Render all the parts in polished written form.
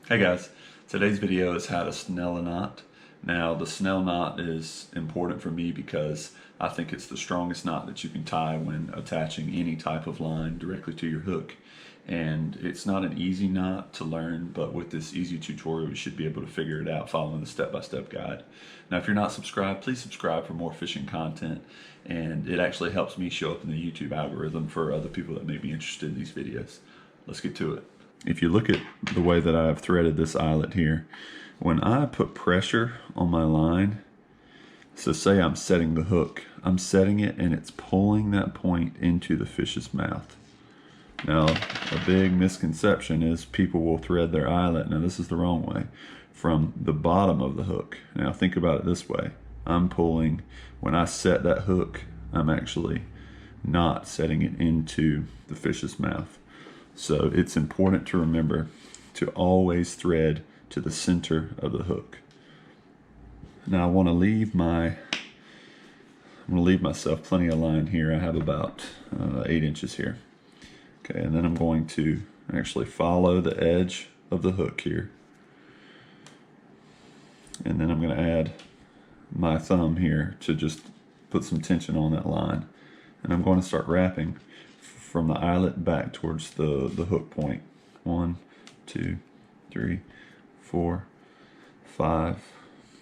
Hey guys, today's video is how to snell a knot. Now the snell knot is important for me because I think it's the strongest knot that you can tie when attaching any type of line directly to your hook. And it's not an easy knot to learn, but with this easy tutorial you should be able to figure it out following the step-by-step guide. Now if you're not subscribed, please subscribe for more fishing content, and it actually helps me show up in the YouTube algorithm for other people that may be interested in these videos. Let's get to it. If you look at the way that I've threaded this eyelet here, when I put pressure on my line, so say I'm setting the hook, I'm setting it and it's pulling that point into the fish's mouth. Now, a big misconception is people will thread their eyelet, now this is the wrong way, from the bottom of the hook. Now think about it this way, I'm pulling, when I set that hook, I'm actually not setting it into the fish's mouth. So it's important to remember to always thread to the center of the hook. Now I want to leave myself plenty of line here. I have about 8 inches here. Okay, and then I'm going to actually follow the edge of the hook here. And then I'm going to add my thumb here to just put some tension on that line. And I'm going to start wrapping from the eyelet back towards the hook point. 1, 2, 3, 4, 5.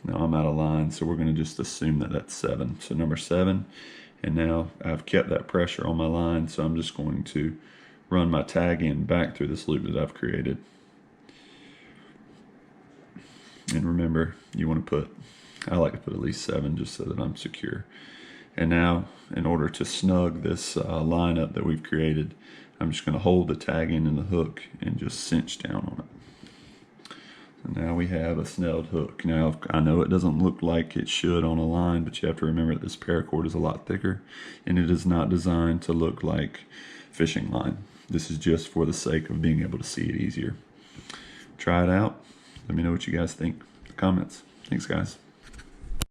Now I'm out of line, so we're going to just assume that that's 7. So number 7, and now I've kept that pressure on my line, so I'm just going to run my tag end back through this loop that I've created. And remember, you want to put, I like to put at least 7 just so that I'm secure. And now, in order to snug this line up that we've created, I'm just going to hold the tag end in the hook and just cinch down on it. So now we have a snelled hook. Now, I know it doesn't look like it should on a line, but you have to remember that this paracord is a lot thicker, and it is not designed to look like fishing line. This is just for the sake of being able to see it easier. Try it out. Let me know what you guys think in the comments. Thanks, guys.